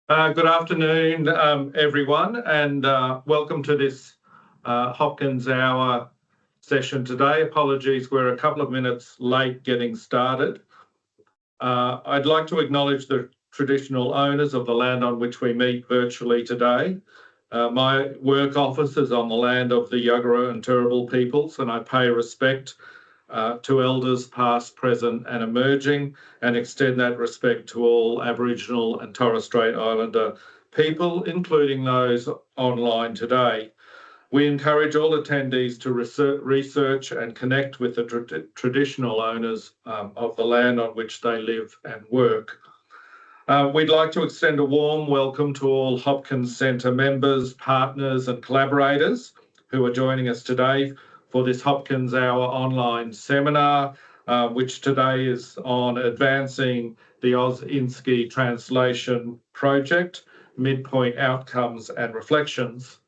Good afternoon, everyone, and welcome to this Hopkins Hour session today. Apologies, we're a couple of minutes late getting started. I'd like to acknowledge the traditional owners of the land on which we meet virtually today. My work office is on the land of the Yagara and Turrbal peoples, and I pay respect to elders past, present and emerging, and extend that respect to all Aboriginal and Torres Strait Islander people, including those online today. We encourage all attendees to research and connect with the traditional owners of the land on which they live and work. We'd like to extend a warm welcome to all Hopkins Centre members, partners and collaborators who are joining us today for this Hopkins Hour online seminar, which today is on advancing the Aus InSCI Translation Project, Midpoint Outcomes and Reflections.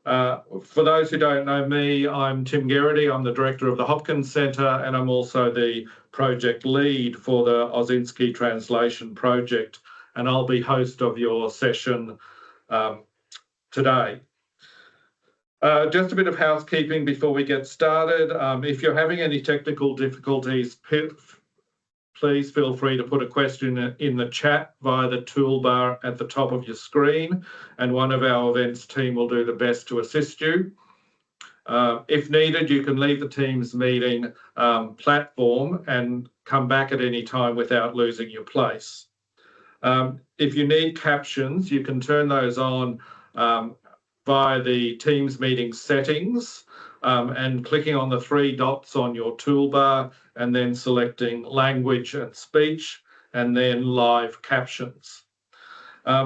For those who don't know me, I'm Tim Geraghty. I'm the Director of the Hopkins Centre, and I'm also the project lead for the Aus InSCI Translation Project, and I'll be host of your session today. Just a bit of housekeeping before we get started. If you're having any technical difficulties, please feel free to put a question in the chat via the toolbar at the top of your screen, and one of our events team will do the best to assist you. If needed, you can leave the Teams meeting platform and come back at any time without losing your place. If you need captions, you can turn those on via the Teams meeting settings and clicking on the three dots on your toolbar and then selecting language and speech and then live captions.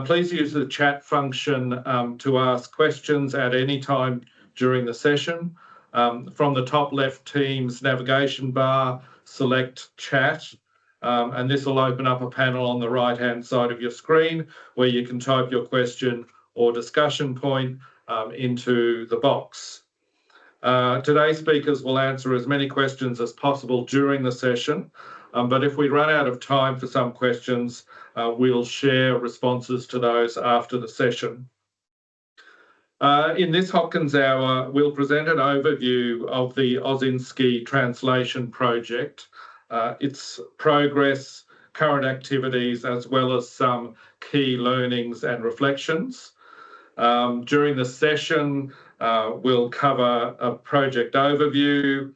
Please use the chat function to ask questions at any time during the session. From the top left Teams navigation bar, select chat, and this will open up a panel on the right hand side of your screen where you can type your question or discussion point into the box. Today's speakers will answer as many questions as possible during the session, but if we run out of time for some questions, we'll share responses to those after the session. In this Hopkins Hour, we'll present an overview of the Aus InSCI Translation Project, its progress, current activities, as well as some key learnings and reflections. During the session, we'll cover a project overview,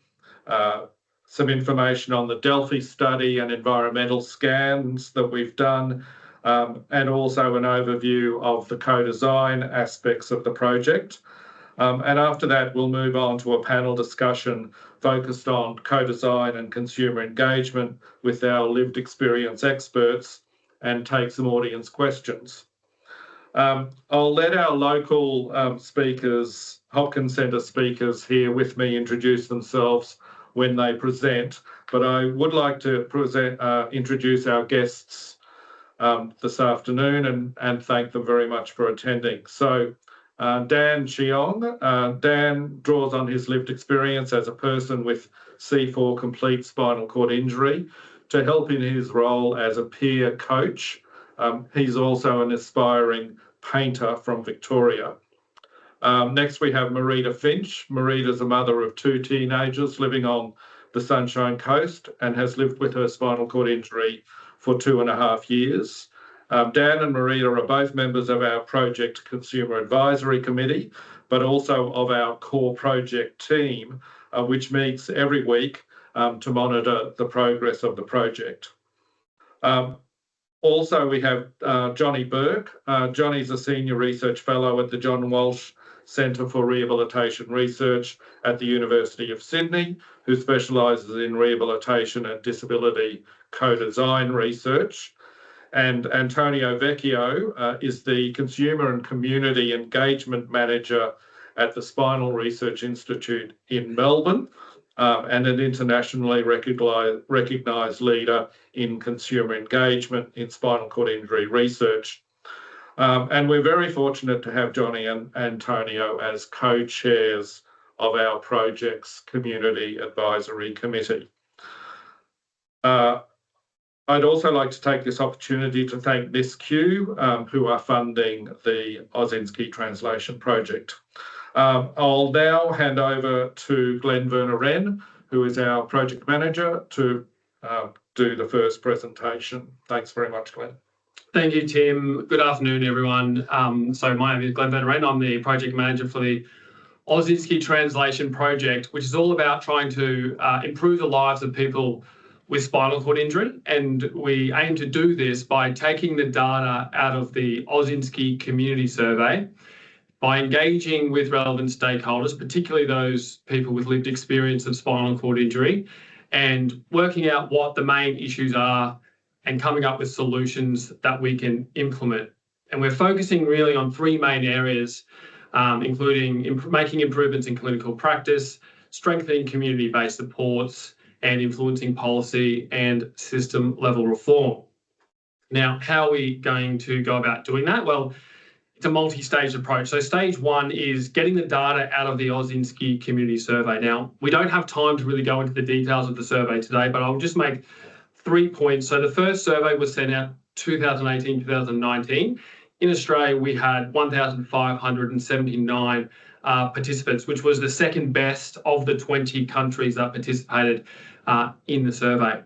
some information on the Delphi study and environmental scans that we've done, and also an overview of the co-design aspects of the project. And after that, we'll move on to a panel discussion focused on co-design and consumer engagement with our lived experience experts and take some audience questions. I'll let our local speakers, Hopkins Centre speakers here with me, introduce themselves when they present, but I would like to introduce our guests this afternoon and thank them very much for attending. So Dan Cheong. Dan draws on his lived experience as a person with C4 complete spinal cord injury to help in his role as a peer coach. He's also an aspiring painter from Victoria. Next, we have Marita Finch. Marita is a mother of two teenagers living on the Sunshine Coast and has lived with her spinal cord injury for 2.5 years. Dan and Marita are both members of our Project Consumer Advisory Committee, but also of our core project team, which meets every week to monitor the progress of the project. Also, we have Johnny Bourke. Johnny's a Senior Research Fellow at the John Walsh Centre for Rehabilitation Research at the University of Sydney, who specialises in rehabilitation and disability co-design research. And Antonio Vecchio is the Consumer and Community Engagement Manager at the Spinal Research Institute in Melbourne, and an internationally recognised leader in consumer engagement in spinal cord injury research. And we're very fortunate to have Johnny and Antonio as co-chairs of our project's Community Advisory Committee. I'd also like to take this opportunity to thank InSCI, who are funding the Aus InSCI Translation Project. I'll now hand over to Verner-Wren, who is our project manager, to do the first presentation. Thanks very much, Glenn. Thank you, Tim. Good afternoon, everyone. So my name is Verner-Wren. I'm the project manager for the Aus InSCI Translation Project, which is all about trying to improve the lives of people with spinal cord injury. And we aim to do this by taking the data out of the Aus InSCI community survey, by engaging with relevant stakeholders, particularly those people with lived experience of spinal cord injury, and working out what the main issues are and coming up with solutions that we can implement. And we're focusing really on three main areas, including making improvements in clinical practice, strengthening community-based supports, and influencing policy and system-level reform. Now, how are we going to go about doing that? Well, it's a multi-stage approach. So stage one is getting the data out of the Aus InSCI community survey. Now, we don't have time to really go into the details of the survey today, but I'll just make 3 points. So the first survey was sent out 2018-2019. In Australia, we had 1,579 participants, which was the second best of the 20 countries that participated in the survey.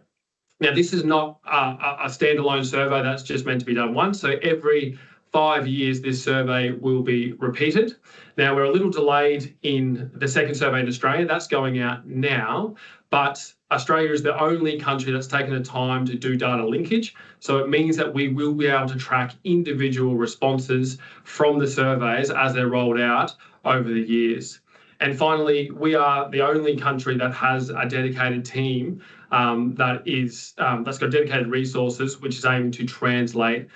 Now, this is not a standalone survey that's just meant to be done once. So every 5 years, this survey will be repeated. Now, we're a little delayed in the second survey in Australia. That's going out now, but Australia is the only country that's taken the time to do data linkage. So it means that we will be able to track individual responses from the surveys as they're rolled out over the years. And finally, we are the only country that has a dedicated team that's got dedicated resources, which is aiming to translate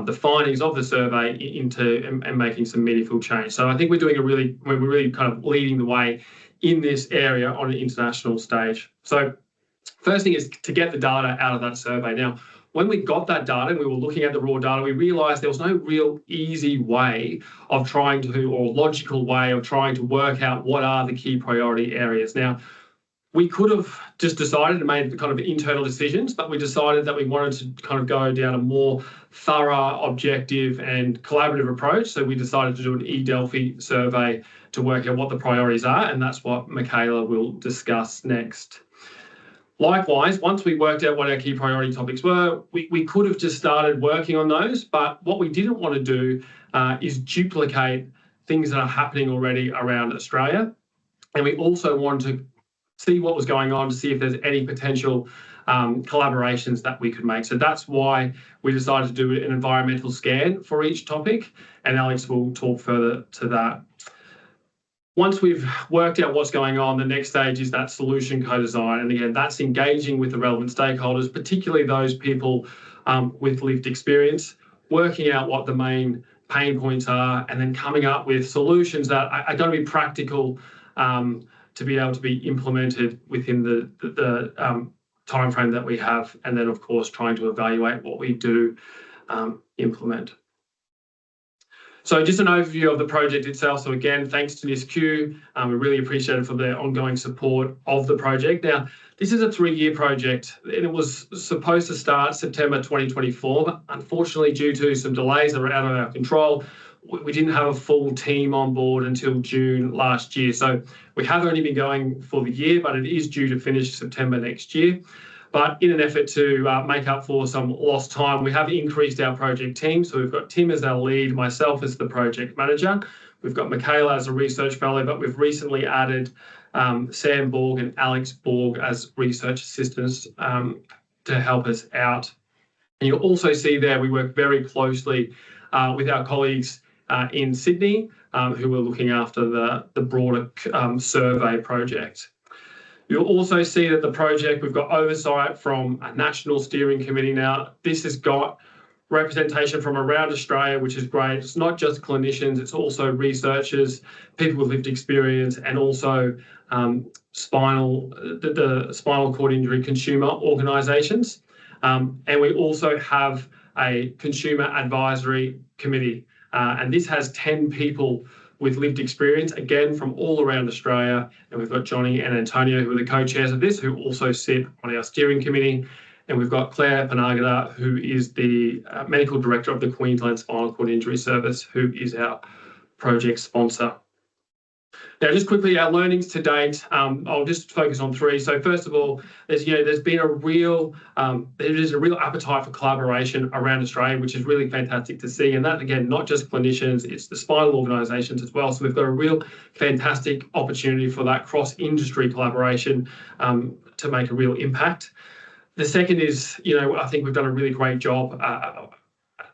the findings of the survey into and making some meaningful change. So I think we're really kind of leading the way in this area on an international stage. So first thing is to get the data out of that survey. Now, when we got that data and we were looking at the raw data, we realised there was no real easy way of logical way of trying to work out what are the key priority areas. Now, we could have just decided and made kind of internal decisions, but we decided that we wanted to kind of go down a more thorough, objective and collaborative approach. So we decided to do an Delphi survey to work out what the priorities are, and that's what Michaela will discuss next. Likewise, once we worked out what our key priority topics were, we could have just started working on those, but what we didn't want to do is duplicate things that are happening already around Australia. And we also wanted to see what was going on to see if there's any potential collaborations that we could make. So that's why we decided to do an environmental scan for each topic, and Alex will talk further to that. Once we've worked out what's going on, the next stage is that solution co-design. And again, that's engaging with the relevant stakeholders, particularly those people with lived experience, working out what the main pain points are, and then coming up with solutions that are going to be practical to be able to be implemented within the timeframe that we have. And then, of course, trying to evaluate what we do implement. So just an overview of the project itself. So again, thanks to InSCI, we really appreciate it for their ongoing support of the project. Now, this is a 3-year project, and it was supposed to start September 2024, but unfortunately, due to some delays that were out of our control, we didn't have a full team on board until June last year. So we have only been going for the year, but it is due to finish September next year. But in an effort to make up for some lost time, we have increased our project team. So we've got Tim as our lead, myself as the project manager. We've got Michaela as a research fellow, but we've recently added Sam Borg and Alex Borg as research assistants to help us out. And you'll also see there we work very closely with our colleagues in Sydney who are looking after the broader survey project. You'll also see that the project, we've got oversight from a national steering committee now. This has got representation from around Australia, which is great. It's not just clinicians, it's also researchers, people with lived experience, and also the spinal cord injury consumer organisations. And we also have a consumer advisory committee, and this has 10 people with lived experience, again, from all around Australia. And we've got Johnny and Antonio, who are the co-chairs of this, who also sit on our steering committee. And we've got Claire Panagata, who is the Medical Director of the Queensland Spinal Cord Injury Service, who is our project sponsor. Now, just quickly, our learnings to date, I'll just focus on three. So first of all, there's been a real appetite for collaboration around Australia, which is really fantastic to see. And that, again, not just clinicians, it's the spinal organisations as well. So we've got a real fantastic opportunity for that cross-industry collaboration to make a real impact. The second is, I think we've done a really great job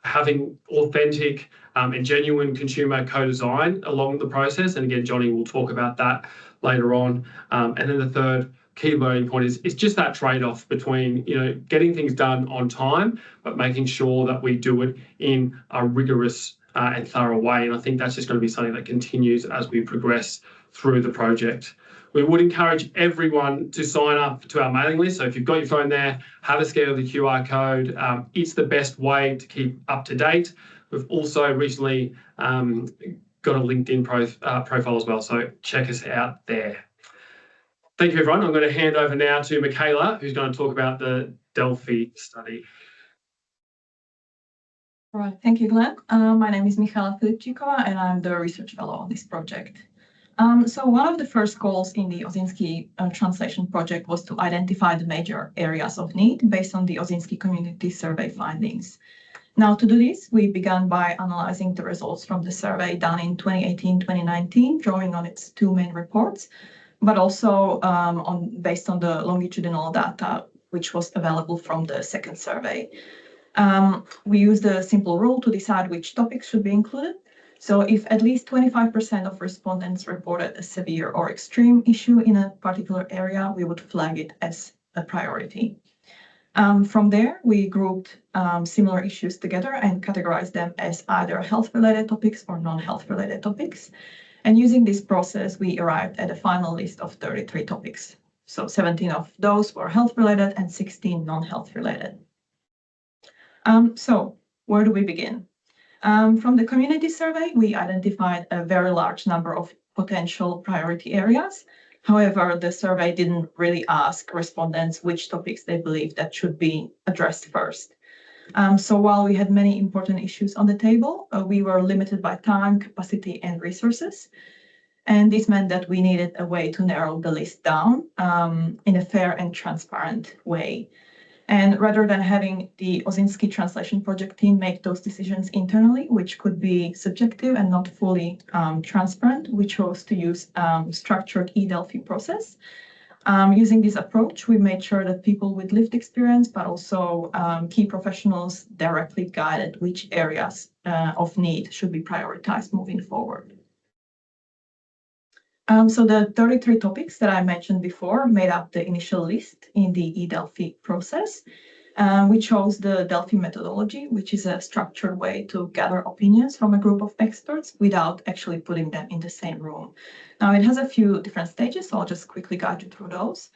having authentic and genuine consumer co-design along the process. And again, Johnny will talk about that later on. And then the third key learning point is just that trade-off between, getting things done on time, but making sure that we do it in a rigorous and thorough way. And I think that's just going to be something that continues as we progress through the project. We would encourage everyone to sign up to our mailing list. So if you've got your phone there, have a scan of the QR code. It's the best way to keep up to date. We've also recently got a LinkedIn profile as well, so check us out there. Thank you, everyone. I'm going to hand over now to Michaela, who's going to talk about the Delphi study. All right, thank you, Glenn. My name is Michaela Filipcikova, and I'm the research fellow on this project. So one of the first goals in the Aus InSCI Translation Project was to identify the major areas of need based on the Aus InSCI community survey findings. Now, to do this, we began by analyzing the results from the survey done in 2018-2019, drawing on its two main reports, but also based on the longitudinal data, which was available from the second survey. We used a simple rule to decide which topics should be included. So if at least 25% of respondents reported a severe or extreme issue in a particular area, we would flag it as a priority. From there, we grouped similar issues together and categorized them as either health-related topics or non-health-related topics. And using this process, we arrived at a final list of 33 topics. So 17 of those were health-related and 16 non-health-related. So where do we begin? From the community survey, we identified a very large number of potential priority areas. However, the survey didn't really ask respondents which topics they believe that should be addressed first. So while we had many important issues on the table, we were limited by time, capacity, and resources. And this meant that we needed a way to narrow the list down in a fair and transparent way. And rather than having the Aus InSCI Translation Project team make those decisions internally, which could be subjective and not fully transparent, we chose to use structured eDelphi process. Using this approach, we made sure that people with lived experience, but also key professionals directly guided which areas of need should be prioritized moving forward. So the 33 topics that I mentioned before made up the initial list in the eDelphi process. We chose the Delphi methodology, which is a structured way to gather opinions from a group of experts without actually putting them in the same room. Now, it has a few different stages, so I'll just quickly guide you through those.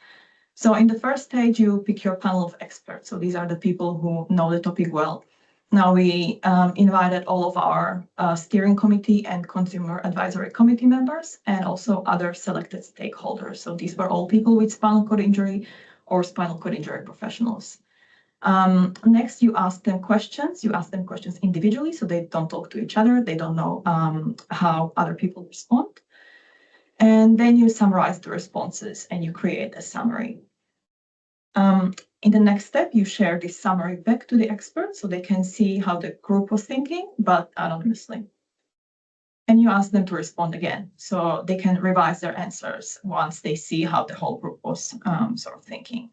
So in the first stage, you pick your panel of experts. So these are the people who know the topic well. Now, we invited all of our steering committee and consumer advisory committee members and also other selected stakeholders. So these were all people with spinal cord injury or spinal cord injury professionals. Next, you ask them questions. You ask them questions individually, so they don't talk to each other. They don't know how other people respond. And then you summarize the responses and you create a summary. In the next step, you share this summary back to the experts so they can see how the group was thinking, but anonymously. And you ask them to respond again, so they can revise their answers once they see how the whole group was sort of thinking.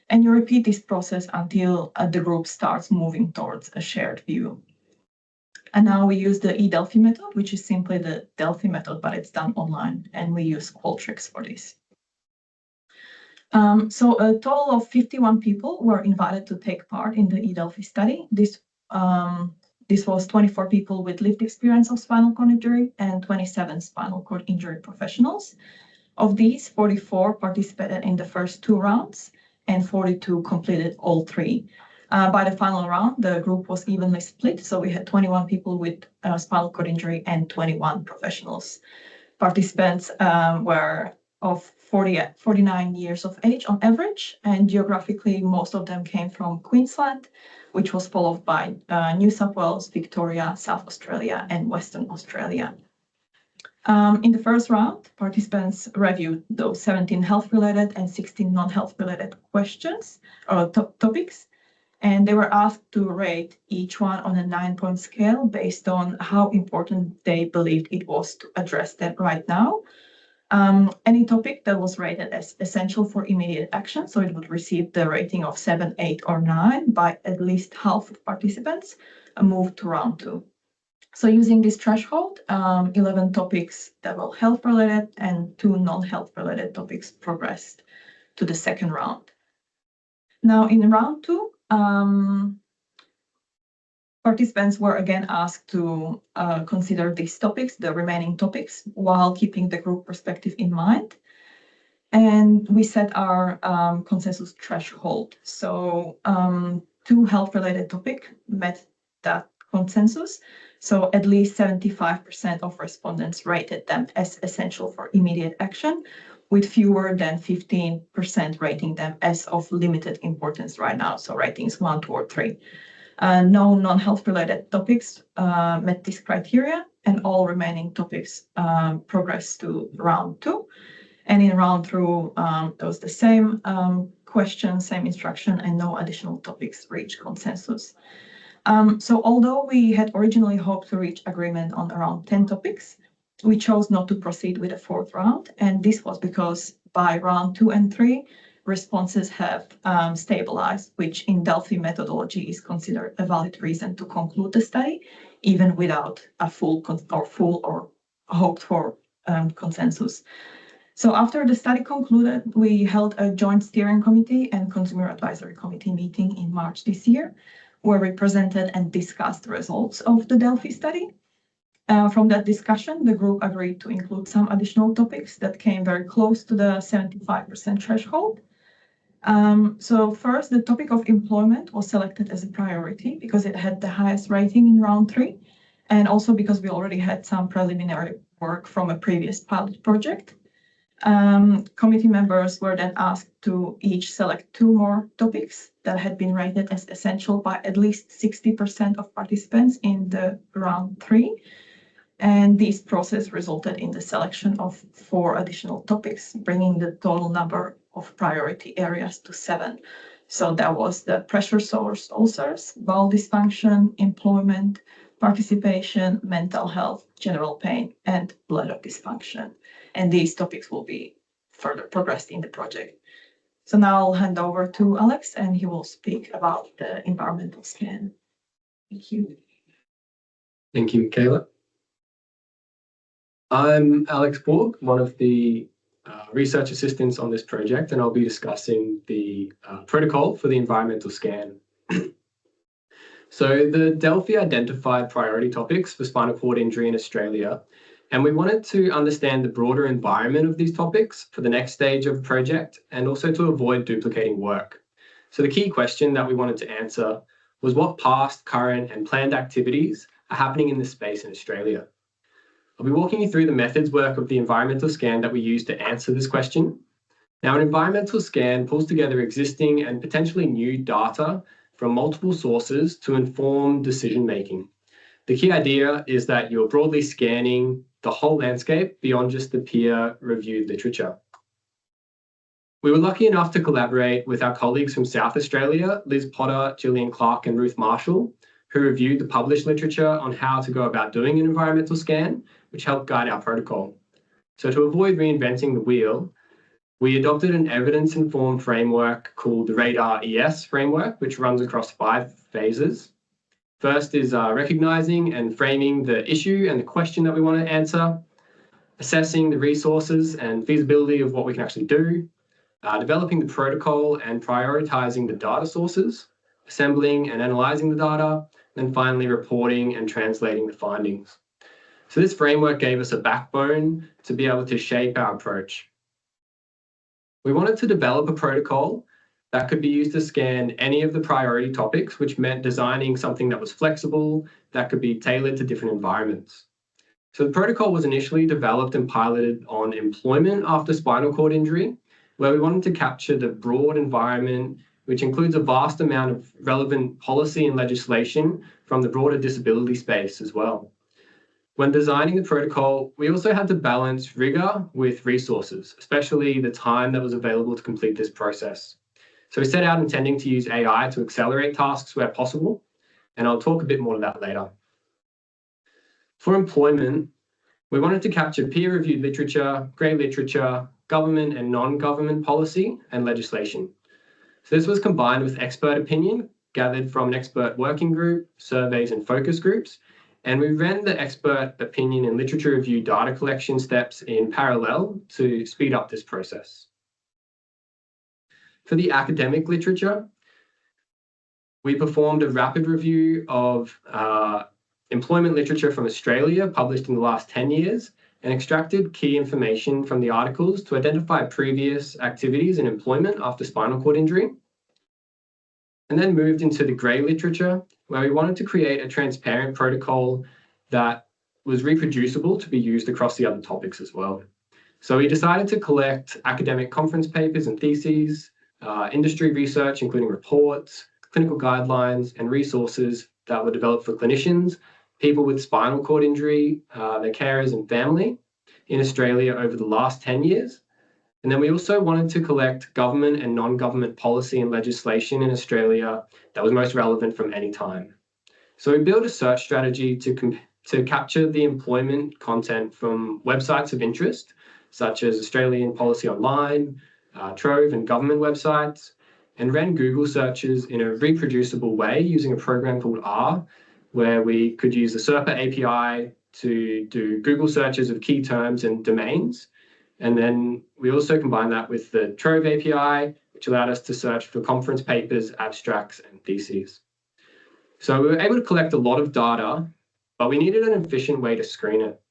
And you repeat this process until the group starts moving towards a shared view. And now we use the eDelphi method, which is simply the Delphi method, but it's done online, and we use Qualtrics for this. So a total of 51 people were invited to take part in the eDelphi study. This was 24 people with lived experience of spinal cord injury and 27 spinal cord injury professionals. Of these, 44 participated in the first two rounds and 42 completed all three. By the final round, the group was evenly split, so we had 21 people with spinal cord injury and 21 professionals. Participants were of 49 years of age on average, and geographically, most of them came from Queensland, which was followed by New South Wales, Victoria, South Australia, and Western Australia. In the first round, participants reviewed those 17 health-related and 16 non-health-related questions or topics, and they were asked to rate each one on a 9-point scale based on how important they believed it was to address them right now. Any topic that was rated as essential for immediate action, so it would receive the rating of 7, 8, or 9 by at least half of participants, moved to round 2. So using this threshold, 11 topics that were health-related and 2 non-health-related topics progressed to the second round. Now in round 2, participants were again asked to consider these topics, the remaining topics, while keeping the group perspective in mind. And we set our consensus threshold. So 2 health-related topics met that consensus. So at least 75% of respondents rated them as essential for immediate action, with fewer than 15% rating them as of limited importance right now. So ratings 1, 2, or 3. No non-health related topics met this criteria, and all remaining topics progressed to round 2. And in round 2, it was the same question, same instruction, and no additional topics reached consensus. So although we had originally hoped to reach agreement on around 10 topics, we chose not to proceed with a 4th round. And this was because by round 2 and 3, responses have stabilized, which in Delphi methodology is considered a valid reason to conclude the study, even without a full or hoped for consensus. So after the study concluded, we held a joint steering committee and consumer advisory committee meeting in March this year, where we presented and discussed the results of the Delphi study. From that discussion, the group agreed to include some additional topics that came very close to the 75% threshold. So first, the topic of employment was selected as a priority because it had the highest rating in round 3, and also because we already had some preliminary work from a previous pilot project. Committee members were then asked to each select 2 more topics that had been rated as essential by at least 60% of participants in the round 3. And this process resulted in the selection of 4 additional topics, bringing the total number of priority areas to 7. So that was the pressure source ulcers, bowel dysfunction, employment, participation, mental health, general pain, and bladder dysfunction. And these topics will be further progressed in the project. So now I'll hand over to Alex, and he will speak about the environmental scan. Thank you. Thank you, Michaela. I'm Alex Bourke, one of the research assistants on this project, and I'll be discussing the protocol for the environmental scan. So the Delphi identified priority topics for spinal cord injury in Australia, and we wanted to understand the broader environment of these topics for the next stage of the project, and also to avoid duplicating work. So the key question that we wanted to answer was what past, current, and planned activities are happening in this space in Australia. I'll be walking you through the methods work of the environmental scan that we use to answer this question. Now, an environmental scan pulls together existing and potentially new data from multiple sources to inform decision making. The key idea is that you're broadly scanning the whole landscape beyond just the peer-reviewed literature. We were lucky enough to collaborate with our colleagues from South Australia, Liz Potter, Gillian Clark, and Ruth Marshall, who reviewed the published literature on how to go about doing an environmental scan, which helped guide our protocol. So to avoid reinventing the wheel, we adopted an evidence-informed framework called the RADAR-ES framework, which runs across 5 phases. First is recognizing and framing the issue and the question that we want to answer, assessing the resources and feasibility of what we can actually do, developing the protocol and prioritizing the data sources, assembling and analyzing the data, and finally reporting and translating the findings. So this framework gave us a backbone to be able to shape our approach. We wanted to develop a protocol that could be used to scan any of the priority topics, which meant designing something that was flexible, that could be tailored to different environments. So the protocol was initially developed and piloted on employment after spinal cord injury, where we wanted to capture the broad environment, which includes a vast amount of relevant policy and legislation from the broader disability space as well. When designing the protocol, we also had to balance rigor with resources, especially the time that was available to complete this process. So we set out intending to use AI to accelerate tasks where possible, and I'll talk a bit more of that later. For employment, we wanted to capture peer-reviewed literature, grey literature, government and non-government policy and legislation. So this was combined with expert opinion gathered from an expert working group, surveys and focus groups, and we ran the expert opinion and literature review data collection steps in parallel to speed up this process. For the academic literature, we performed a rapid review of employment literature from Australia published in the last 10 years and extracted key information from the articles to identify previous activities in employment after spinal cord injury. And then moved into the grey literature, where we wanted to create a transparent protocol that was reproducible to be used across the other topics as well. So we decided to collect academic conference papers and theses, industry research, including reports, clinical guidelines, and resources that were developed for clinicians, people with spinal cord injury, their carers and family in Australia over the last 10 years. And then we also wanted to collect government and non-government policy and legislation in Australia that was most relevant from any time. So we built a search strategy to capture the employment content from websites of interest, such as Australian Policy Online, Trove and government websites, and ran Google searches in a reproducible way using a program called R, where we could use the SERPA API to do Google searches of key terms and domains. And then we also combined that with the Trove API, which allowed us to search for conference papers, abstracts, and theses. So we were able to collect a lot of data, but we needed an efficient way to screen it.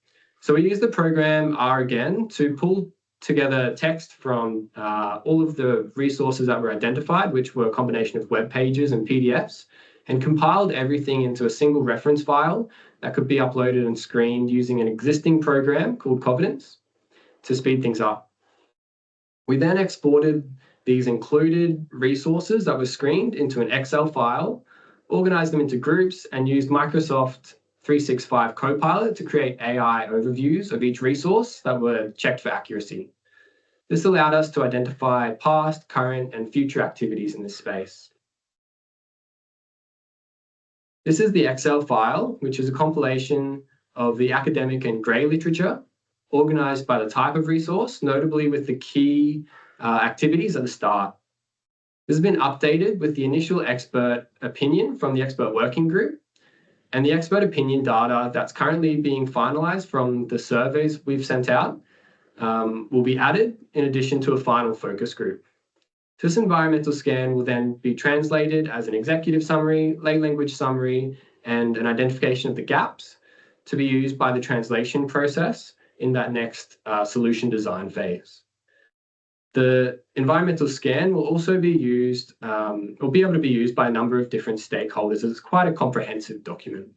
So we used the program R again to pull together text from all of the resources that were identified, which were a combination of web pages and PDFs, and compiled everything into a single reference file that could be uploaded and screened using an existing program called Covidence to speed things up. We then exported these included resources that were screened into an Excel file, organized them into groups, and used Microsoft 365 Copilot to create AI overviews of each resource that were checked for accuracy. This allowed us to identify past, current, and future activities in this space. This is the Excel file, which is a compilation of the academic and grey literature, organized by the type of resource, notably with the key activities at the start. This has been updated with the initial expert opinion from the expert working group, and the expert opinion data that's currently being finalized from the surveys we've sent out will be added in addition to a final focus group. This environmental scan will then be translated as an executive summary, lay language summary, and an identification of the gaps to be used by the translation process in that next solution design phase. The environmental scan will also be used, will be able to be used by a number of different stakeholders. It's quite a comprehensive document.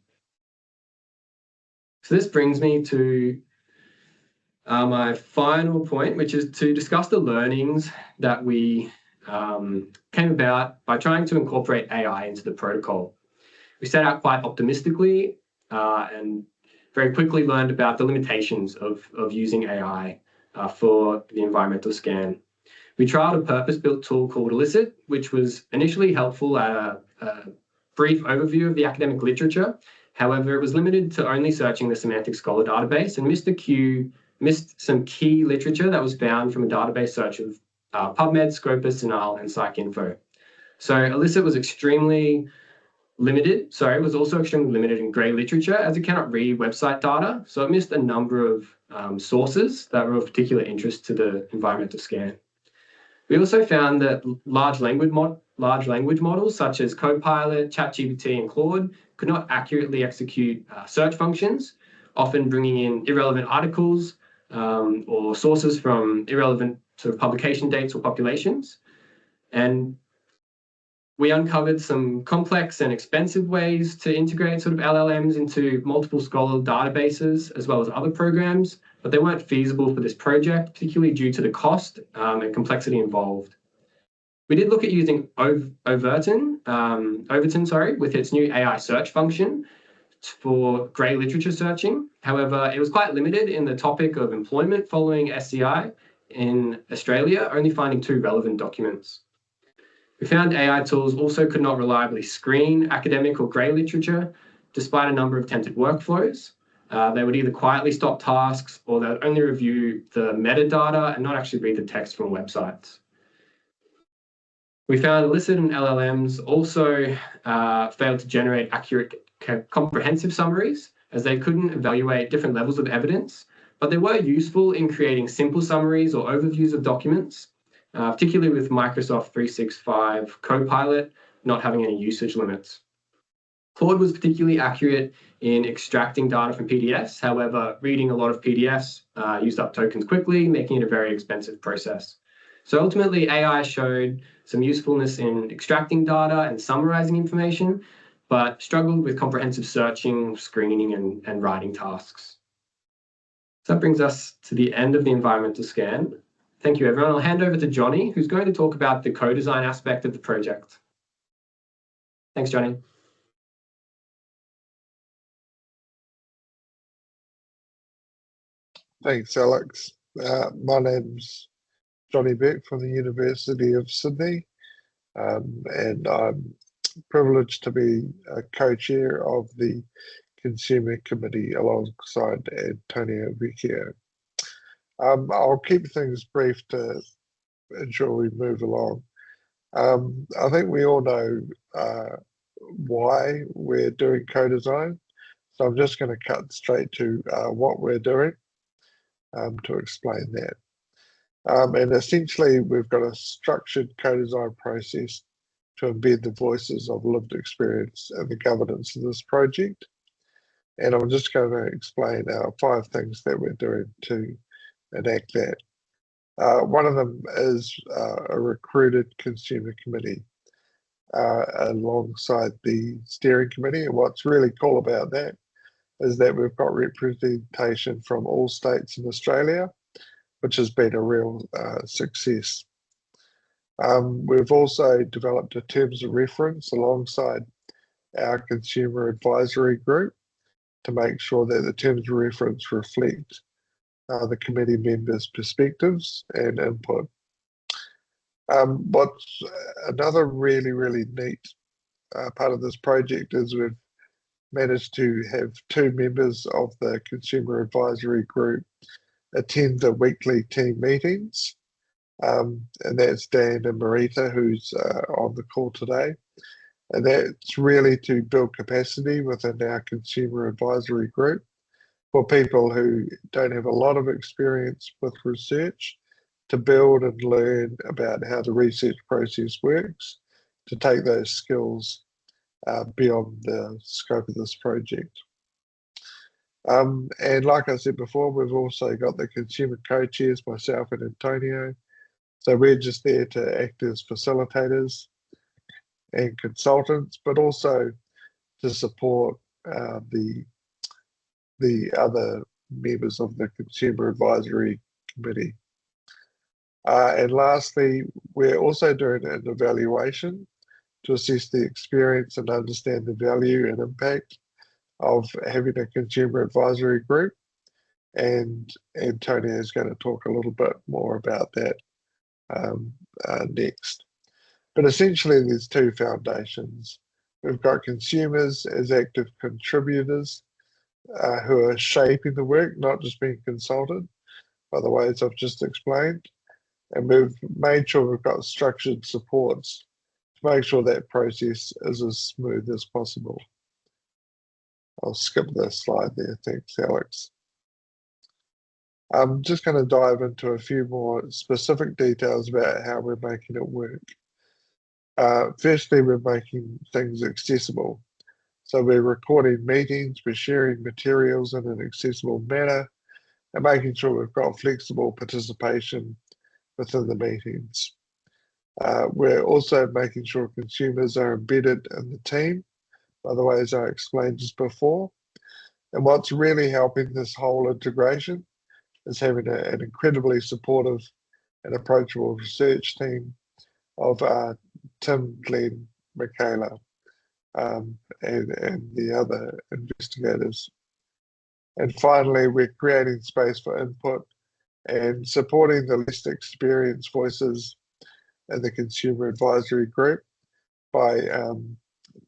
So this brings me to my final point, which is to discuss the learnings that we came about by trying to incorporate AI into the protocol. We set out quite optimistically and very quickly learned about the limitations of using AI for the environmental scan. We trialed a purpose-built tool called Elicit, which was initially helpful at a brief overview of the academic literature. However, it was limited to only searching the Semantic Scholar database and missed some key literature that was found from a database search of PubMed, Scopus, Sinal, and PsycInfo. So Elicit was extremely limited. Sorry, it was also extremely limited in grey literature as it cannot read website data. So it missed a number of sources that were of particular interest to the environmental scan. We also found that large language models such as Copilot, ChatGPT, and Claude could not accurately execute search functions, often bringing in irrelevant articles or sources from irrelevant sort of publication dates or populations. And We uncovered some complex and expensive ways to integrate sort of LLMs into multiple Scholar databases as well as other programs, but they weren't feasible for this project, particularly due to the cost and complexity involved. We did look at using Overton, with its new AI search function for grey literature searching. However, it was quite limited in the topic of employment following SCI in Australia, only finding 2 relevant documents. We found AI tools also could not reliably screen academic or grey literature, despite a number of attempted workflows. They would either quietly stop tasks or they would only review the metadata and not actually read the text from websites. We found illicit and LLMs also failed to generate accurate, comprehensive summaries, as they couldn't evaluate different levels of evidence, but they were useful in creating simple summaries or overviews of documents, particularly with Microsoft 365 Copilot not having any usage limits. Claude was particularly accurate in extracting data from PDFs. However, reading a lot of PDFs used up tokens quickly, making it a very expensive process. So ultimately, AI showed some usefulness in extracting data and summarizing information, but struggled with comprehensive searching, screening, and writing tasks. So that brings us to the end of the environmental scan. Thank you, everyone. I'll hand over to Johnny, who's going to talk about the co-design aspect of the project. Thanks, Johnny. Thanks, Alex. My name's Johnny Beck from the University of Sydney, and I'm privileged to be a co-chair of the Consumer Committee alongside Antonio Vecchio. I'll keep things brief to ensure we move along. I think we all know why we're doing co-design, so I'm just going to cut straight to what we're doing to explain that. And essentially, we've got a structured co-design process to embed the voices of lived experience in the governance of this project. And I'm just going to explain 5 things that we're doing to enact that. One of them is a recruited consumer committee alongside the steering committee. And what's really cool about that is that we've got representation from all states in Australia, which has been a real success. We've also developed a terms of reference alongside our consumer advisory group to make sure that the terms of reference reflect the committee members' perspectives and input. What's another really neat part of this project is we've managed to have 2 members of the consumer advisory group attend the weekly team meetings, and that's Dan and Marita, who's on the call today. And that's really to build capacity within our consumer advisory group for people who don't have a lot of experience with research, to build and learn about how the research process works, to take those skills beyond the scope of this project. And like I said before, we've also got the consumer co-chairs, myself and Antonio. So we're just there to act as facilitators and consultants, but also to support the other members of the Consumer Advisory Committee. And lastly, we're also doing an evaluation to assess the experience and understand the value and impact of having a consumer advisory group. And Antonio is going to talk a little bit more about that next. But essentially, there's 2 foundations. We've got consumers as active contributors who are shaping the work, not just being consulted by the ways I've just explained. And we've made sure we've got structured supports to make sure that process is as smooth as possible. I'll skip this slide there. Thanks, Alex. I'm just going to dive into a few more specific details about how we're making it work. Firstly, we're making things accessible. So we're recording meetings, we're sharing materials in an accessible manner, and making sure we've got flexible participation within the meetings. We're also making sure consumers are embedded in the team by the ways I explained just before. And what's really helping this whole integration is having an incredibly supportive and approachable research team of Tim, Glenn, Michaela, and the other investigators. And finally, we're creating space for input and supporting the least experienced voices in the consumer advisory group by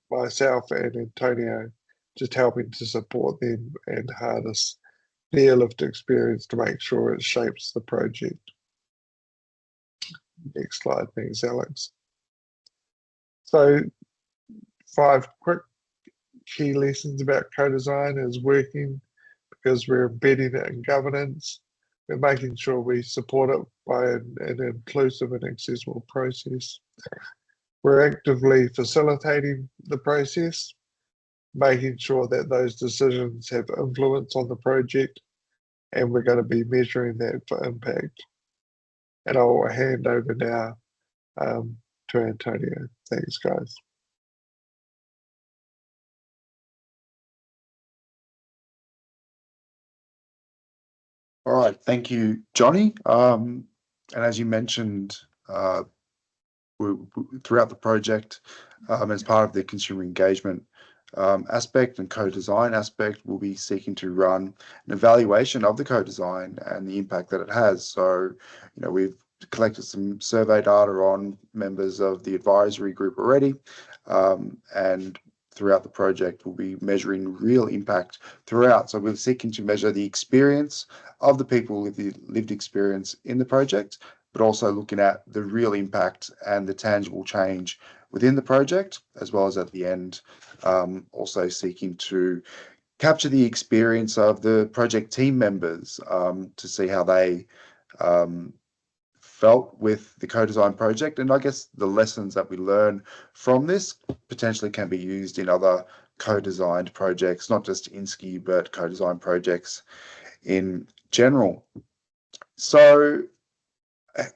myself and Antonio, just helping to support them and harness their lived experience to make sure it shapes the project. Next slide, thanks, Alex. So 5 quick key lessons about co-design is working because we're embedding it in governance. We're making sure we support it by an inclusive and accessible process. We're actively facilitating the process, making sure that those decisions have influence on the project, and we're going to be measuring that for impact. And I'll hand over now to Antonio. Thanks, guys. All right, thank you, Johnny. And as you mentioned, throughout the project, as part of the consumer engagement aspect and co-design aspect, we'll be seeking to run an evaluation of the co-design and the impact that it has. So, we've collected some survey data on members of the advisory group already, and throughout the project, we'll be measuring real impact throughout. So we're seeking to measure the experience of the people with the lived experience in the project, but also looking at the real impact and the tangible change within the project, as well as at the end, also seeking to capture the experience of the project team members to see how they felt with the co-design project. And I guess the lessons that we learn from this potentially can be used in other co-designed projects, not just InSCI, but co-design projects in general. So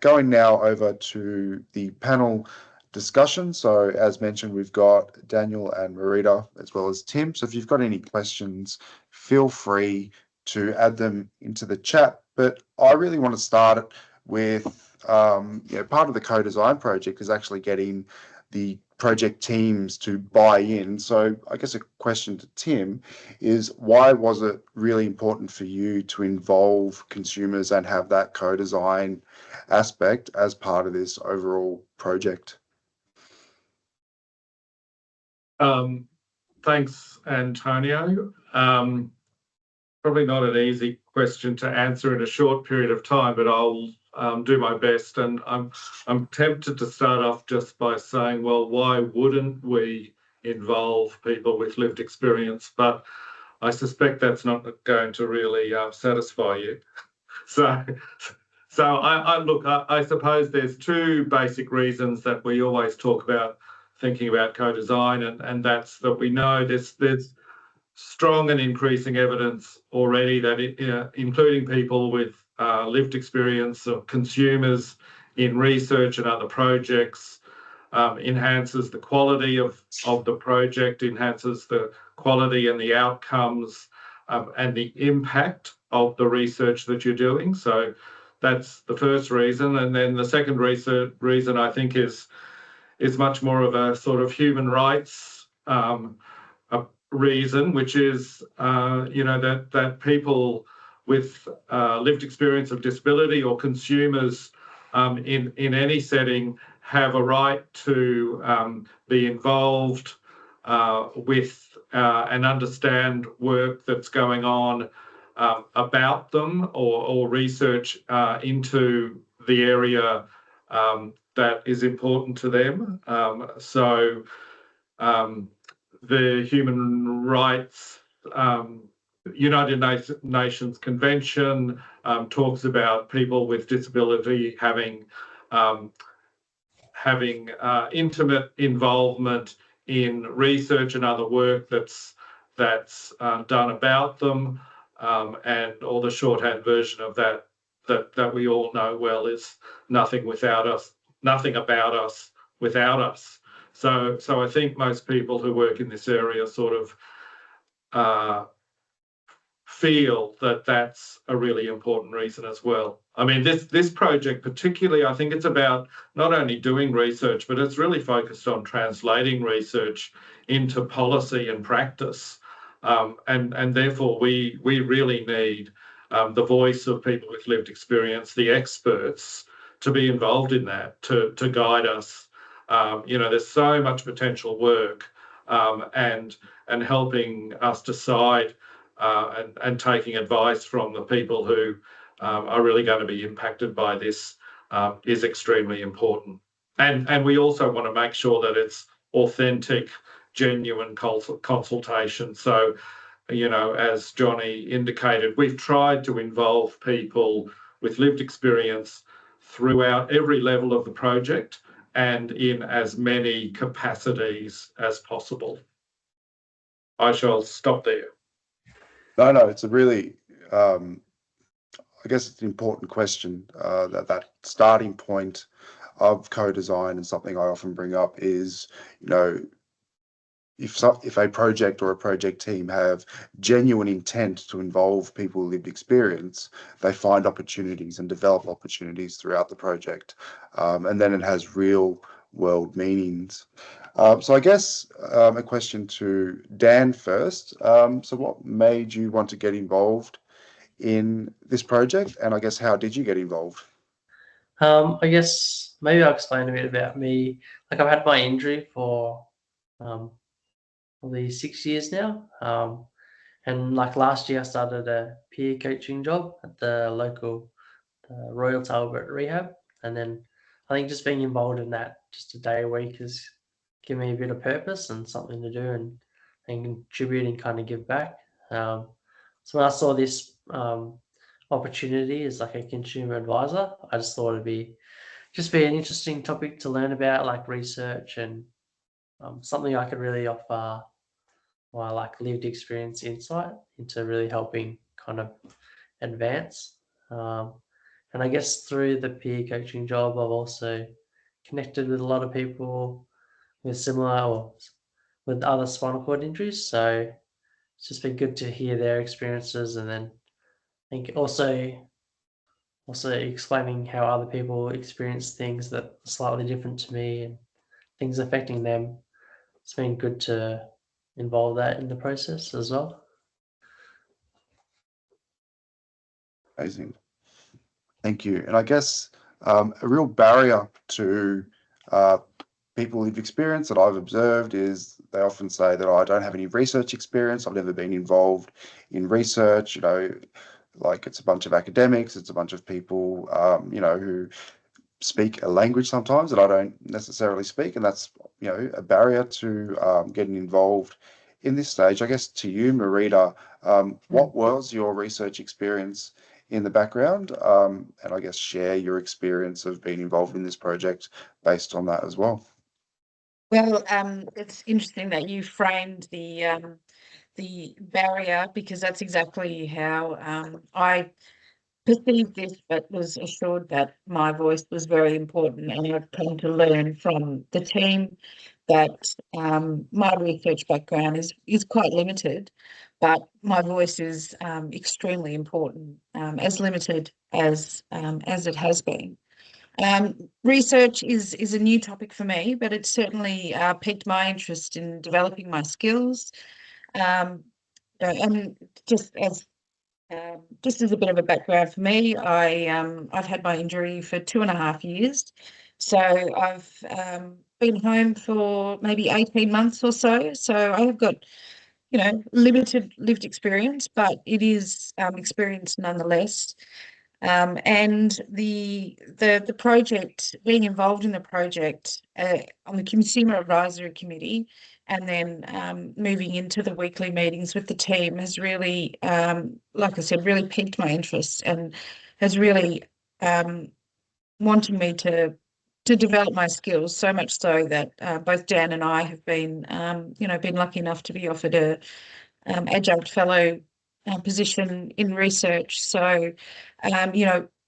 going now over to the panel discussion. So as mentioned, we've got Daniel and Marita, as well as Tim. So if you've got any questions, feel free to add them into the chat. But I really want to start with part of the co-design project is actually getting the project teams to buy in. So I guess a question to Tim is, why was it really important for you to involve consumers and have that co-design aspect as part of this overall project? Thanks, Antonio. Probably not an easy question to answer in a short period of time, but I'll do my best. And I'm tempted to start off just by saying, well, why wouldn't we involve people with lived experience? But I suspect that's not going to really satisfy you. So I suppose there's 2 basic reasons that we always talk about thinking about co-design, and that's that we know there's strong and increasing evidence already that including people with lived experience of consumers in research and other projects enhances the quality of the project, enhances the quality and the outcomes and the impact of the research that you're doing. So that's the first reason. And then the second reason I think is much more of a sort of human rights reason, which is that people with lived experience of disability or consumers in any setting have a right to be involved with and understand work that's going on about them or research into the area that is important to them. So the Human Rights United Nations Convention talks about people with disability having intimate involvement in research and other work that's done about them, or the shorthand version of that we all know well is nothing without us nothing about us without us. So I think most people who work in this area sort of feel that that's a really important reason as well. I mean, this project particularly, I think it's about not only doing research, but it's really focused on translating research into policy and practice. And therefore, we really need the voice of people with lived experience, the experts, to be involved in that, to guide us. There's so much potential work and helping us decide and taking advice from the people who are really going to be impacted by this is extremely important. And we also want to make sure that it's authentic, genuine consultation. So, as Johnny indicated, we've tried to involve people with lived experience throughout every level of the project and in as many capacities as possible. I shall stop there. No, it's a really, I guess it's an important question. That starting point of co-design, and something I often bring up is, if a project or a project team have genuine intent to involve people with lived experience, they find opportunities and develop opportunities throughout the project, and then it has real world meanings. So I guess a question to Dan first. So what made you want to get involved in this project, and I guess how did you get involved? I guess maybe I'll explain a bit about me. Like, I've had my injury for probably 6 years now. And like last year, I started a peer coaching job at the local Royal Talbot Rehab. And then I think just being involved in that just a day a week has given me a bit of purpose and something to do and contribute and kind of give back. So when I saw this opportunity as like a consumer advisor, I just thought it'd be an interesting topic to learn about, like research, and something I could really offer my like lived experience insight into really helping kind of advance. And I guess through the peer coaching job, I've also connected with a lot of people with similar or with other spinal cord injuries. So it's just been good to hear their experiences, and then I think also explaining how other people experience things that are slightly different to me and things affecting them. It's been good to involve that in the process as well. Amazing. Thank you. And I guess a real barrier to people with experience that I've observed is they often say that I don't have any research experience. I've never been involved in research. Like it's a bunch of academics, it's a bunch of people, who speak a language sometimes that I don't necessarily speak, and that's a barrier to getting involved in this stage. I guess to you, Marita, what was your research experience in the background, and I guess share your experience of being involved in this project based on that as well. Well, it's interesting that you framed the barrier, because that's exactly how I perceived this, but was assured that my voice was very important. And I've come to learn from the team that my research background is quite limited, but my voice is extremely important, as limited as it has been. Research is a new topic for me, but it certainly piqued my interest in developing my skills. And just as a bit of a background for me, I've had my injury for 2.5 years, so I've been home for maybe 18 months or so. So I have got limited lived experience, but it is experience nonetheless. And the project, being involved in the project on the Consumer Advisory Committee, and then moving into the weekly meetings with the team has really, like I said, really piqued my interest and has really wanted me to develop my skills, so much so that both Dan and I have been, been lucky enough to be offered a adjunct fellow position in research. So,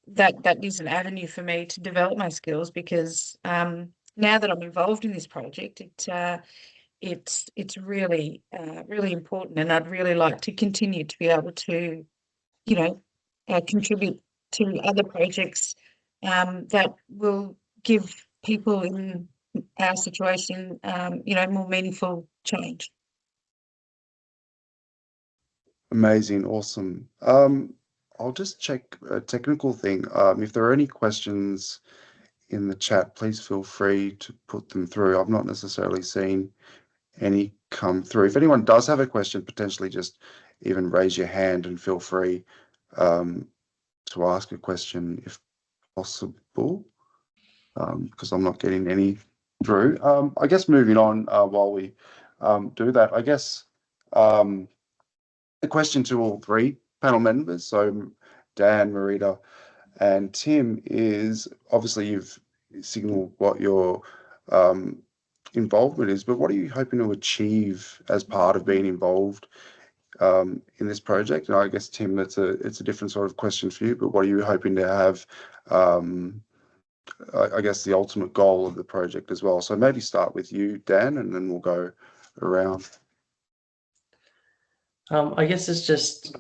that is an avenue for me to develop my skills, because now that I'm involved in this project, it's really really important, and I'd really like to continue to be able to, you know, contribute to other projects that will give people in our situation, you know, more meaningful change. Amazing, awesome. I'll just check a technical thing. If there are any questions in the chat, please feel free to put them through. I've not necessarily seen any come through. If anyone does have a question, potentially just even raise your hand and feel free to ask a question if possible, because I'm not getting any through. I guess moving on while we do that, I guess a question to all three panel members, so Dan, Marita, and Tim, is obviously you've signaled what your involvement is, but what are you hoping to achieve as part of being involved in this project? And I guess, Tim, it's a different sort of question for you, but what are you hoping to have, I guess, the ultimate goal of the project as well? So maybe start with you, Dan, and then we'll go around. I guess it's just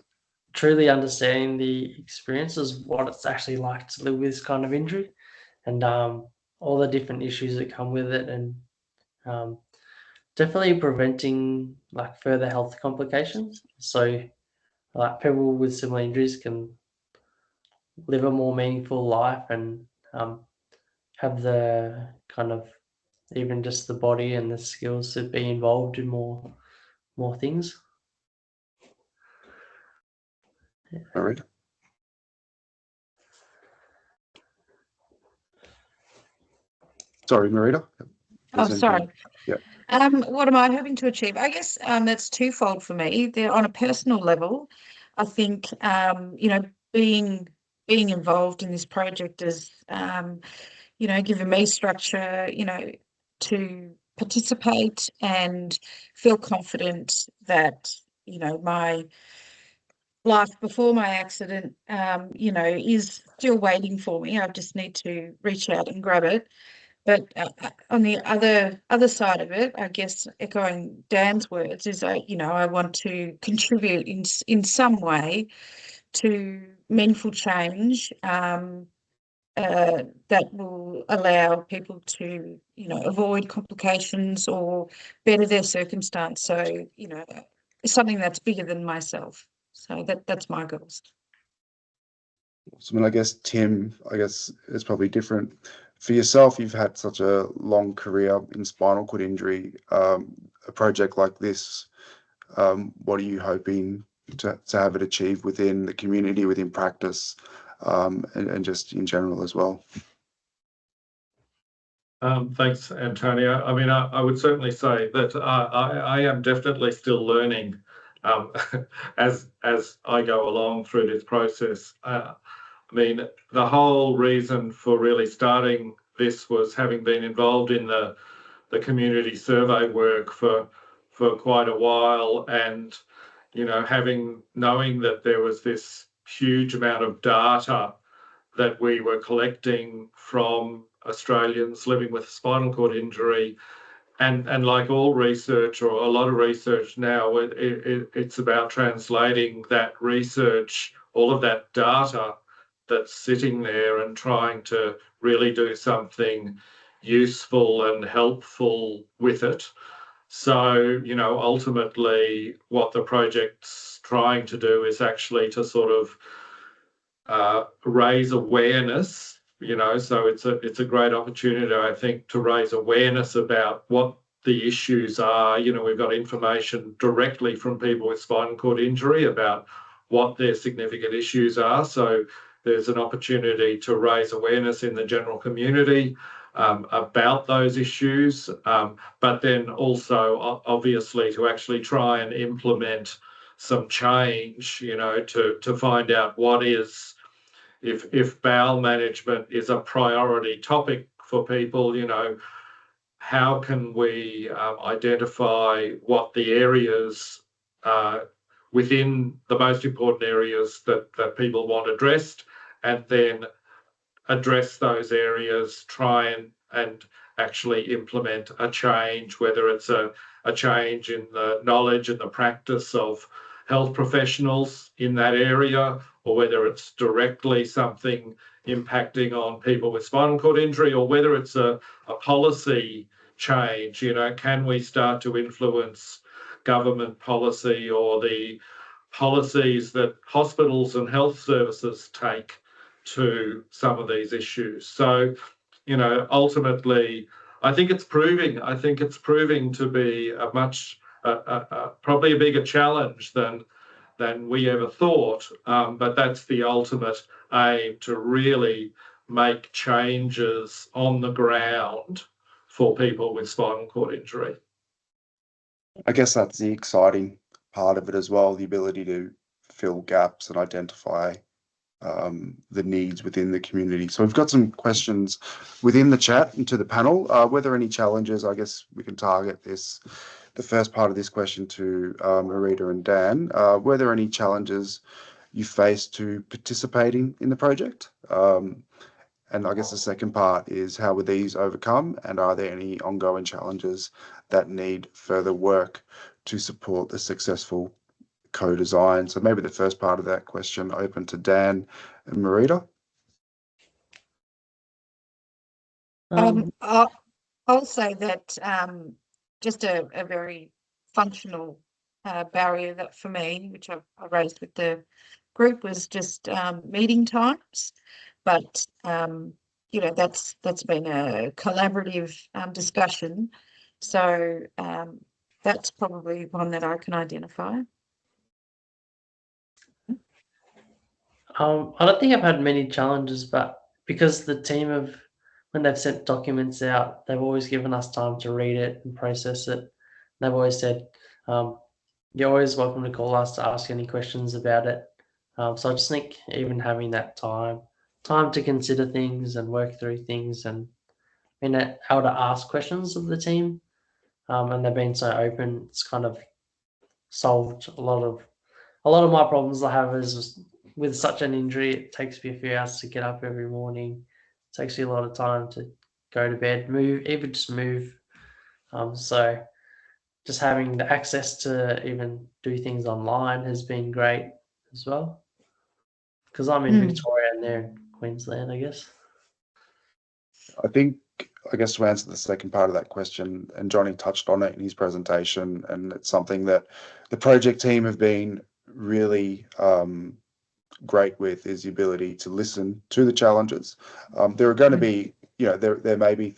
truly understanding the experiences, what it's actually like to live with this kind of injury, and all the different issues that come with it, and definitely preventing like further health complications. So like people with similar injuries can live a more meaningful life, and have the kind of even just the body and the skills to be involved in more things. Marita? Sorry, Marita? Oh, sorry. Yeah. What am I hoping to achieve? I guess that's twofold for me. They're on a personal level. I think you know, being involved in this project has you know, given me structure, you know, to participate and feel confident that, you know, my life before my accident, you know, is still waiting for me. I just need to reach out and grab it. But on the other side of it, I guess echoing Dan's words, is you know, I want to contribute in some way to meaningful change that will allow people to, you know, avoid complications or better their circumstance. So, you know, something that's bigger than myself. So that's my goals. So, I mean, I guess, Tim, I guess it's probably different for yourself. You've had such a long career in spinal cord injury. A project like this, what are you hoping to have it achieve within the community, within practice, and just in general as well? Thanks, Antonio. I mean, I would certainly say that I am definitely still learning as I go along through this process. I mean, the whole reason for really starting this was having been involved in the community survey work for quite a while, and you know, knowing that there was this huge amount of data that we were collecting from Australians living with spinal cord injury, and like all research, or a lot of research now, it's about translating that research, all of that data that's sitting there, and trying to really do something useful and helpful with it. So, you know, ultimately what the project's trying to do is actually to sort of raise awareness, you know, so it's a great opportunity, I think, to raise awareness about what the issues are. You know, we've got information directly from people with spinal cord injury about what their significant issues are. So there's an opportunity to raise awareness in the general community about those issues, but then also obviously to actually try and implement some change, you know, to find out what is, if bowel management is a priority topic for people, you know, how can we identify what the areas within the most important areas that people want addressed, and then address those areas, try and actually implement a change, whether it's a change in the knowledge and the practice of health professionals in that area, or whether it's directly something impacting on people with spinal cord injury, or whether it's a policy change. You know, can we start to influence government policy or the policies that hospitals and health services take to some of these issues? So, you know, ultimately, I think it's proving to be a much probably a bigger challenge than we ever thought. But that's the ultimate aim, to really make changes on the ground for people with spinal cord injury. I guess that's the exciting part of it as well, the ability to fill gaps and identify the needs within the community. So we've got some questions within the chat and to the panel. Were there any challenges? I guess we can target the first part of this question to Marita and Dan. Were there any challenges you faced to participating in the project? And I guess the second part is, how were these overcome, and are there any ongoing challenges that need further work to support the successful co-design? So maybe the first part of that question open to Dan and Marita. I'll say that just a very functional barrier that for me, which I raised with the group, was just meeting times. But you know, that's been a collaborative discussion. So that's probably one that I can identify. I don't think I've had many challenges, but because the team when they've sent documents out, they've always given us time to read it and process it. They've always said, you're always welcome to call us to ask any questions about it. So I just think even having that time to consider things and work through things, and being able to ask questions of the team, and they've been so open, it's kind of solved a lot of my problems I have. Is just with such an injury, it takes me a few hours to get up every morning. It takes me a lot of time to go to bed, even just move. So just having the access to even do things online has been great as well. Because I'm in Victoria and they're in Queensland, I guess. I guess to answer the second part of that question, and Johnny touched on it in his presentation, and it's something that the project team have been really great with, is the ability to listen to the challenges. There are going to be, you know, there may be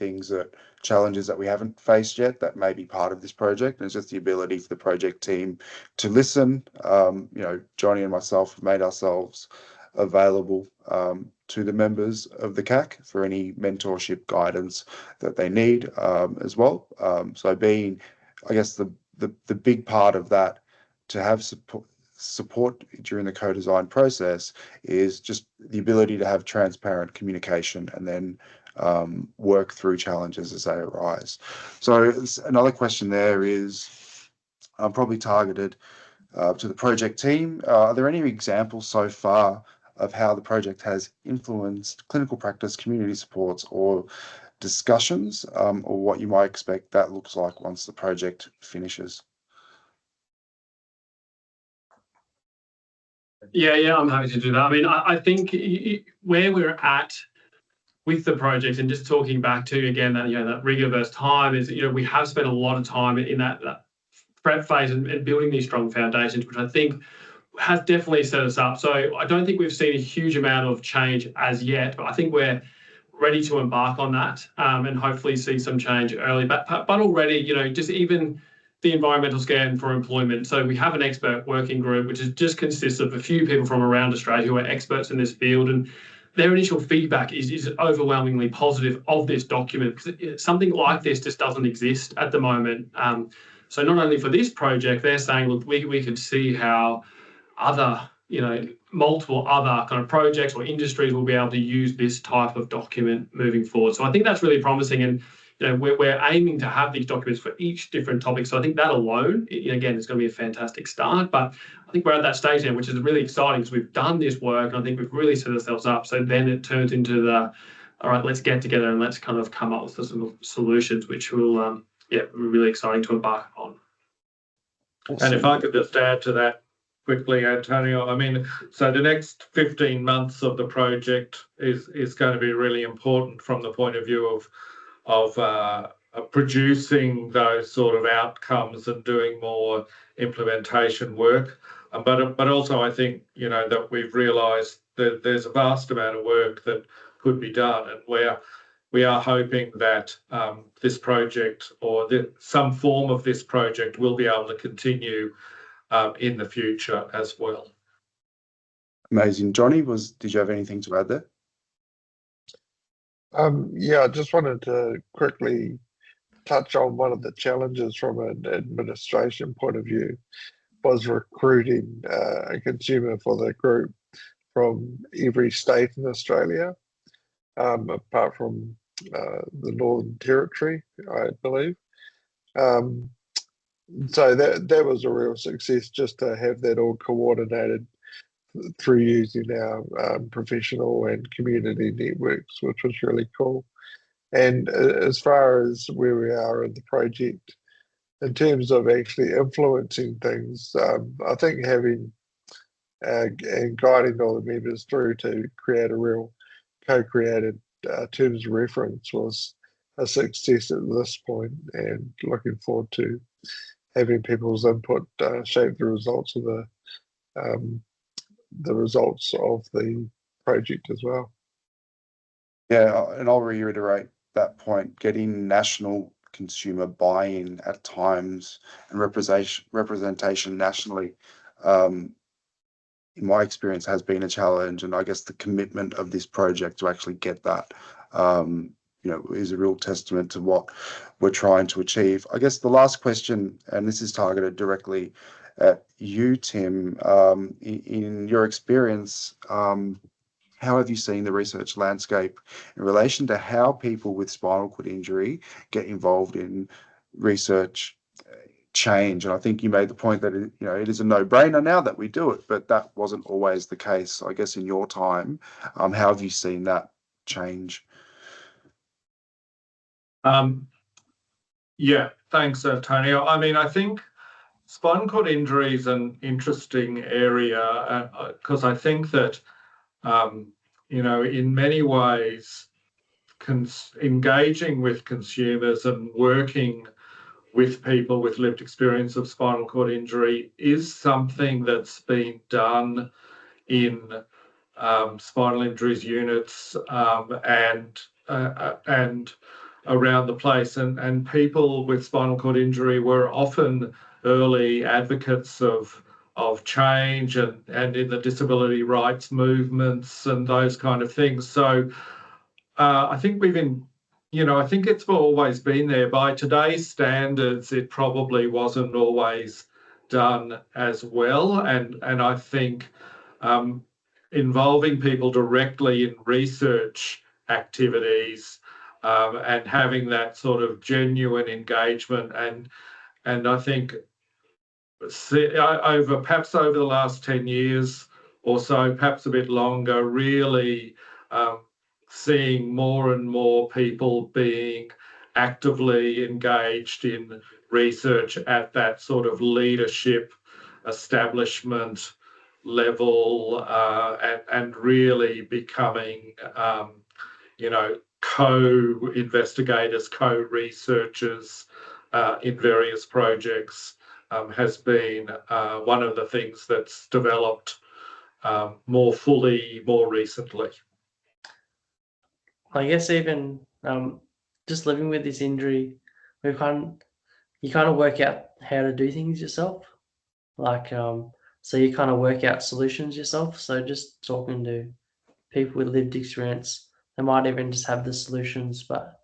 challenges that we haven't faced yet that may be part of this project, and it's just the ability for the project team to listen. You know, Johnny and myself have made ourselves available to the members of the CAC for any mentorship guidance that they need as well. So being, I guess, the big part of that, to have support during the co-design process, is just the ability to have transparent communication and then work through challenges as they arise. So another question there is probably targeted to the project team. Are there any examples so far of how the project has influenced clinical practice, community supports, or discussions, or what you might expect that looks like once the project finishes? Yeah, I'm happy to do that. I mean, I think where we're at with the project, and just talking back to, again, that, you know, that rigor versus time, is, you know, we have spent a lot of time in that prep phase and building these strong foundations, which I think has definitely set us up. So I don't think we've seen a huge amount of change as yet, but I think we're ready to embark on that, and hopefully see some change early. But already, you know, just even the environmental scan for employment. So we have an expert working group, which just consists of a few people from around Australia who are experts in this field, and their initial feedback is overwhelmingly positive of this document, because something like this just doesn't exist at the moment. So not only for this project, they're saying, look, we could see how other, you know, multiple other kind of projects or industries will be able to use this type of document moving forward. So I think that's really promising. And, you we're aiming to have these documents for each different topic. So I think that alone, again, is going to be a fantastic start. But I think we're at that stage now, which is really exciting because we've done this work and I think we've really set ourselves up. So then it turns into all right, let's get together and let's kind of come up with some solutions, which will, really exciting to embark on. And if I could just add to that quickly, Antonio, I mean, so the next 15 months of the project is going to be really important from the point of view of producing those sort of outcomes and doing more implementation work. But also I think, that we've realised that there's a vast amount of work that could be done, and we are hoping that this project or some form of this project will be able to continue in the future as well. Amazing. Johnny, did you have anything to add there? I just wanted to quickly touch on one of the challenges from an administration point of view was recruiting a consumer for the group from every state in Australia, apart from the Northern Territory, I believe. So that was a real success, just to have that all coordinated through using our professional and community networks, which was really cool. And as far as where we are in the project, in terms of actually influencing things, I think having and guiding all the members through to create a real co-created terms of reference was a success at this point, and looking forward to having people's input shape the results of the results of the project as well. Yeah, and I'll reiterate that point, getting national consumer buy-in at times and representation nationally, in my experience, has been a challenge. And I guess the commitment of this project to actually get that, is a real testament to what we're trying to achieve. I guess the last question, and this is targeted directly at you, Tim, in your experience, how have you seen the research landscape in relation to how people with spinal cord injury get involved in research change? And I think you made the point that it is a no-brainer now that we do it, but that wasn't always the case. I guess in your time, how have you seen that change? Thanks, Antonio. I mean, I think spinal cord injury is an interesting area because I think that in many ways, engaging with consumers and working with people with lived experience of spinal cord injury is something that's been done in spinal injuries units and around the place. And people with spinal cord injury were often early advocates of change and in the disability rights movements and those kind of things. So I think I think it's always been there. By today's standards, it probably wasn't always done as well. And I think involving people directly in research activities and having that sort of genuine engagement and I think perhaps over the last 10 years or so, perhaps a bit longer, really seeing more and more people being actively engaged in research at that sort of leadership establishment level and really becoming co-investigators, co-researchers in various projects has been one of the things that's developed more fully more recently. I guess even just living with this injury, you kind of work out how to do things yourself. So you kind of work out solutions yourself. So just talking to people with lived experience, they might even just have the solutions, but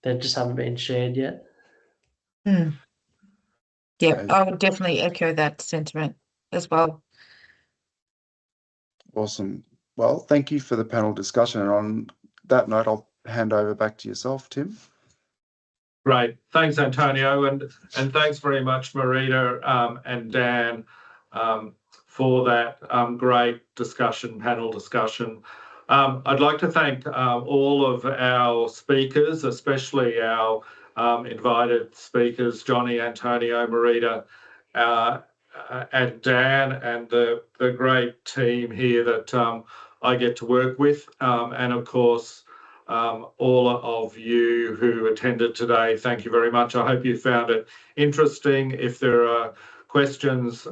they just haven't been shared yet. Yeah, I would definitely echo that sentiment as well. Awesome. Well, thank you for the panel discussion. And on that note, I'll hand over back to yourself, Tim. Great. Thanks, Antonio, and thanks very much, Marita and Dan, for that great panel discussion. I'd like to thank all of our speakers, especially our invited speakers, Johnny, Antonio, Marita, and Dan, and the great team here that I get to work with, and of course, all of you who attended today. Thank you very much. I hope you found it interesting. If there are questions,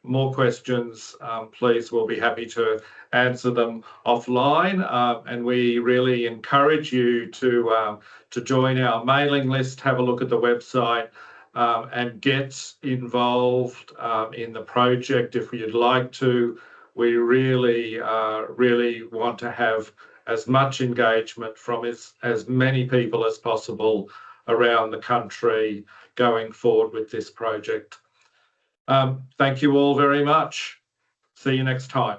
more questions, please, we'll be happy to answer them offline. And we really encourage you to join our mailing list, have a look at the website, and get involved in the project if you'd like to. We really want to have as much engagement from as many people as possible around the country going forward with this project. Thank you all very much. See you next time.